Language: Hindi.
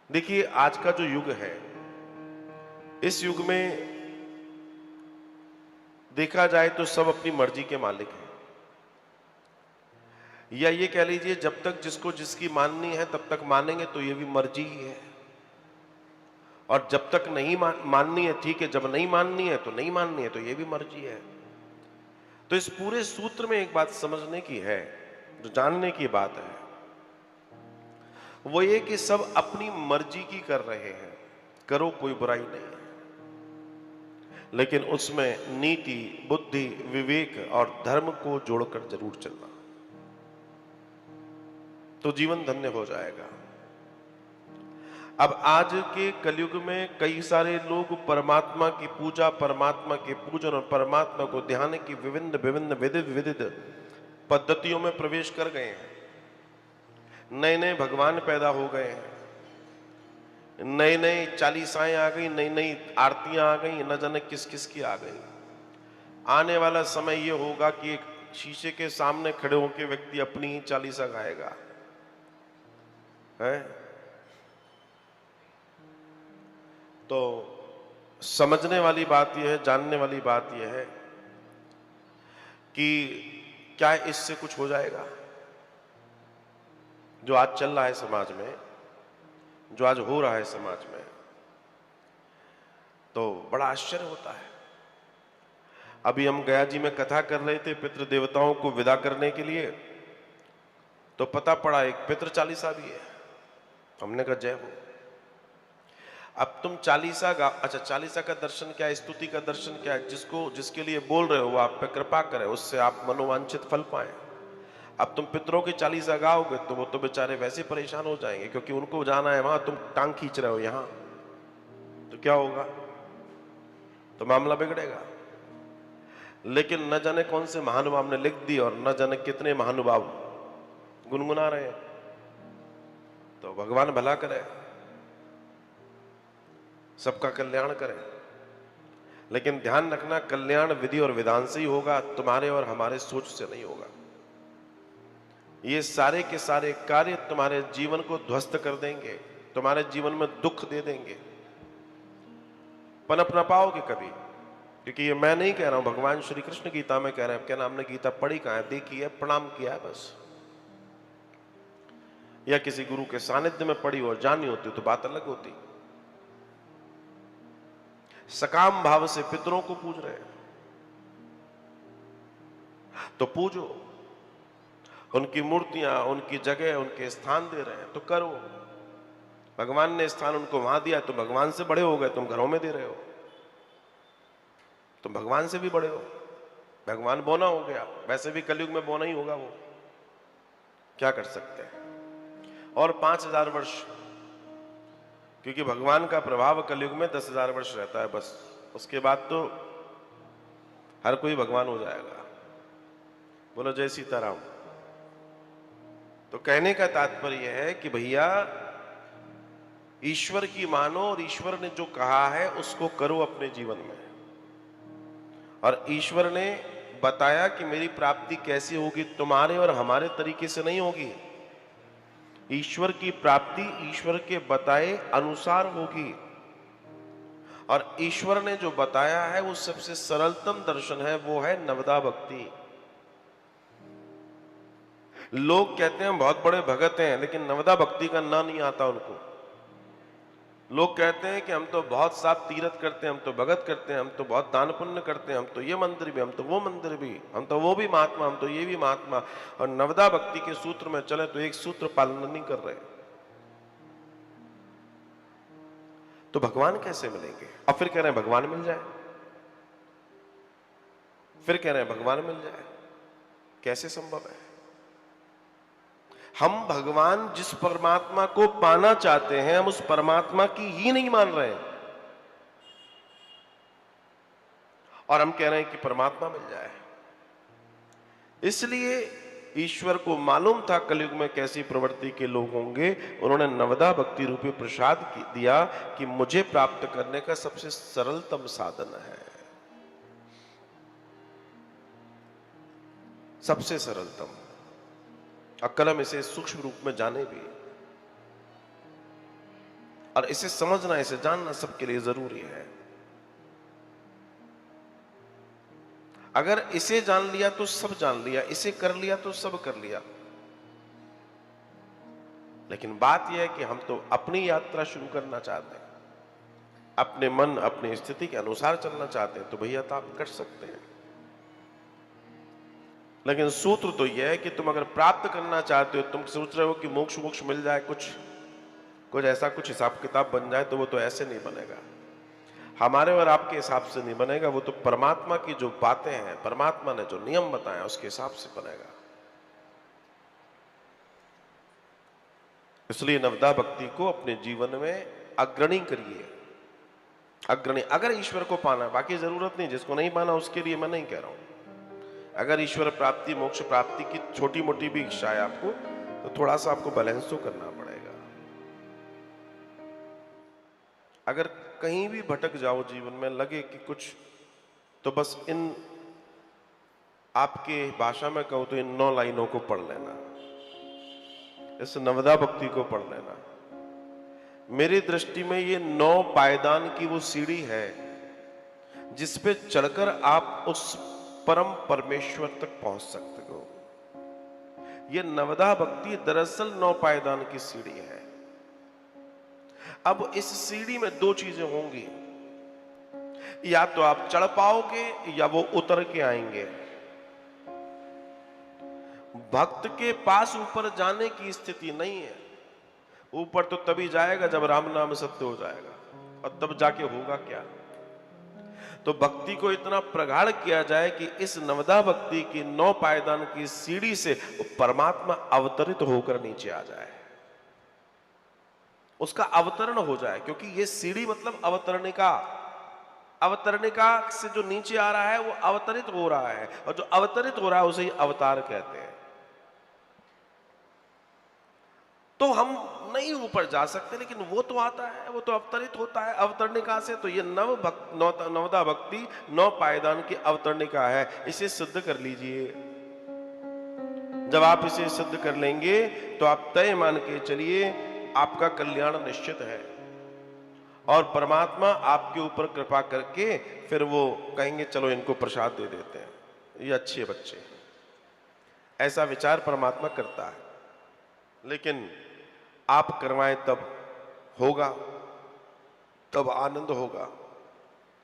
देखिए, आज का जो युग है, इस युग में देखा जाए तो सब अपनी मर्जी के मालिक हैं। या ये कह लीजिए, जब तक जिसको जिसकी माननी है तब तक मानेंगे, तो ये भी मर्जी ही है। और जब तक नहीं माननी है ठीक है, जब नहीं माननी है तो नहीं माननी है, तो ये भी मर्जी है। तो इस पूरे सूत्र में एक बात समझने की है, जो जानने की बात है, वो ये कि सब अपनी मर्जी की कर रहे हैं। करो, कोई बुराई नहीं है, लेकिन उसमें नीति, बुद्धि, विवेक और धर्म को जोड़कर जरूर चलना, तो जीवन धन्य हो जाएगा। अब आज के कलयुग में कई सारे लोग परमात्मा की पूजा, परमात्मा के पूजन और परमात्मा को ध्यान की विभिन्न विभिन्न विविध विविध पद्धतियों में प्रवेश कर गए हैं। नए नए भगवान पैदा हो गए हैं, नए नए चालीसाएं आ गई, नई नई आरतियां आ गई, न जाने किस किस की आ गई। आने वाला समय ये होगा कि एक शीशे के सामने खड़े होकर व्यक्ति अपनी ही चालीसा गाएगा, है? तो समझने वाली बात यह है, जानने वाली बात यह है कि क्या इससे कुछ हो जाएगा? जो आज चल रहा है समाज में, जो आज हो रहा है समाज में, तो बड़ा आश्चर्य होता है। अभी हम गया जी में कथा कर रहे थे पितृ देवताओं को विदा करने के लिए, तो पता पड़ा एक पितृ चालीसा भी है। हमने कहा जय हो। अब तुम चालीसा गा, अच्छा चालीसा का दर्शन क्या है, स्तुति का दर्शन क्या है? जिसको जिसके लिए बोल रहे हो वो आप पे कृपा करे, उससे आप मनोवांछित फल पाए। अब तुम पितरों की चालीसा गाओगे तो वो तो बेचारे वैसे परेशान हो जाएंगे, क्योंकि उनको जाना है वहां, तुम टांग खींच रहे हो यहां, तो क्या होगा? तो मामला बिगड़ेगा। लेकिन न जाने कौन से महानुभाव ने लिख दी और न जाने कितने महानुभाव गुनगुना रहे हैं। तो भगवान भला करे, सबका कल्याण करे, लेकिन ध्यान रखना, कल्याण विधि और विधान से ही होगा, तुम्हारे और हमारे सोच से नहीं होगा। ये सारे के सारे कार्य तुम्हारे जीवन को ध्वस्त कर देंगे, तुम्हारे जीवन में दुख दे देंगे, पनप ना पाओगे कभी। क्योंकि ये मैं नहीं कह रहा हूं, भगवान श्री कृष्ण गीता में कह रहे हैं। क्या नाम ने गीता पढ़ी कहां है? देखी है, प्रणाम किया है बस, या किसी गुरु के सानिध्य में पढ़ी और जानी होती तो बात अलग होती। सकाम भाव से पितरों को पूज रहे हैं, तो पूजो। उनकी मूर्तियां, उनकी जगह, उनके स्थान दे रहे हैं तो करो। भगवान ने स्थान उनको वहां दिया, तो भगवान से बड़े हो गए, तुम घरों में दे रहे हो, तुम भगवान से भी बड़े हो। भगवान बोना हो गया, वैसे भी कलयुग में बोना ही होगा वो, क्या कर सकते हैं। और 5000 वर्ष, क्योंकि भगवान का प्रभाव कलयुग में 10,000 वर्ष रहता है बस, उसके बाद तो हर कोई भगवान हो जाएगा। बोलो जय सीताराम। तो कहने का तात्पर्य है कि भैया, ईश्वर की मानो और ईश्वर ने जो कहा है उसको करो अपने जीवन में। और ईश्वर ने बताया कि मेरी प्राप्ति कैसे होगी, तुम्हारे और हमारे तरीके से नहीं होगी। ईश्वर की प्राप्ति ईश्वर के बताए अनुसार होगी। और ईश्वर ने जो बताया है वो सबसे सरलतम दर्शन है, वो है नवदा भक्ति। लोग कहते हैं बहुत बड़े भगत हैं, लेकिन नवदा भक्ति का ना नहीं आता उनको। लोग कहते हैं कि हम तो बहुत साफ तीर्थ करते हैं, हम तो भगत करते हैं, हम तो बहुत दान पुण्य करते हैं, हम तो ये मंदिर भी, हम तो वो मंदिर भी, हम तो वो भी महात्मा, हम तो ये भी महात्मा, और नवदा भक्ति के सूत्र में चले तो एक सूत्र पालन नहीं कर रहे। तो भगवान कैसे मिलेंगे? और फिर कह रहे हैं भगवान मिल जाए, फिर कह रहे हैं भगवान मिल जाए। कैसे संभव है? हम भगवान जिस परमात्मा को पाना चाहते हैं, हम उस परमात्मा की ही नहीं मान रहे हैं, और हम कह रहे हैं कि परमात्मा मिल जाए। इसलिए ईश्वर को मालूम था कलयुग में कैसी प्रवृत्ति के लोग होंगे, उन्होंने नवदा भक्ति रूपी प्रसाद दिया कि मुझे प्राप्त करने का सबसे सरलतम साधन है, सबसे सरलतम। अक्ल हम इसे सूक्ष्म रूप में जाने भी। और इसे समझना, इसे जानना सबके लिए जरूरी है। अगर इसे जान लिया तो सब जान लिया, इसे कर लिया तो सब कर लिया। लेकिन बात यह है कि हम तो अपनी यात्रा शुरू करना चाहते हैं, अपने मन अपनी स्थिति के अनुसार चलना चाहते हैं, तो भैया तो आप कर सकते हैं। लेकिन सूत्र तो यह है कि तुम अगर प्राप्त करना चाहते हो, तुम सोच रहे हो कि मोक्ष मोक्ष मिल जाए, कुछ ऐसा कुछ हिसाब किताब बन जाए, तो वो तो ऐसे नहीं बनेगा। हमारे और आपके हिसाब से नहीं बनेगा, वो तो परमात्मा की जो बातें हैं, परमात्मा ने जो नियम बताए उसके हिसाब से बनेगा। इसलिए नवदा भक्ति को अपने जीवन में अग्रणी करिए, अग्रणी। अगर ईश्वर को पाना, बाकी जरूरत नहीं, जिसको नहीं पाना उसके लिए मैं नहीं कह रहा हूं। अगर ईश्वर प्राप्ति मोक्ष प्राप्ति की छोटी मोटी भी इच्छा है आपको, तो थोड़ा सा आपको बैलेंस तो करना पड़ेगा। अगर कहीं भी भटक जाओ जीवन में, लगे कि कुछ, तो बस इन, आपके भाषा में कहूं तो इन 9 लाइनों को पढ़ लेना, इस नवदा भक्ति को पढ़ लेना। मेरी दृष्टि में ये 9 पायदान की वो सीढ़ी है जिस पे चढ़कर आप उस परम परमेश्वर तक पहुंच सकते हो। ये नवदा भक्ति दरअसल 9 पायदान की सीढ़ी है। अब इस सीढ़ी में 2 चीजें होंगी, या तो आप चढ़ पाओगे या वो उतर के आएंगे। भक्त के पास ऊपर जाने की स्थिति नहीं है। ऊपर तो तभी जाएगा जब राम नाम सत्य हो जाएगा, और तब जाके होगा क्या। तो भक्ति को इतना प्रगाढ़ किया जाए कि इस नवदा भक्ति की 9 पायदान की सीढ़ी से परमात्मा अवतरित होकर नीचे आ जाए, उसका अवतरण हो जाए। क्योंकि ये सीढ़ी मतलब अवतरणिका, अवतरणिका से जो नीचे आ रहा है वो अवतरित हो रहा है, और जो अवतरित हो रहा है उसे ही अवतार कहते हैं। तो हम नहीं ऊपर जा सकते, लेकिन वो तो आता है, वो तो अवतरित होता है अवतरणिका से। तो ये नवदा भक्ति 9 पायदान की अवतरणिका है। इसे सिद्ध कर लीजिए। जब आप इसे सिद्ध कर लेंगे तो आप तय मान के चलिए, आपका कल्याण निश्चित है, और परमात्मा आपके ऊपर कृपा करके फिर वो कहेंगे चलो इनको प्रसाद दे देते हैं, ये अच्छे बच्चे। ऐसा विचार परमात्मा करता है। लेकिन आप करवाएं तब होगा, तब आनंद होगा।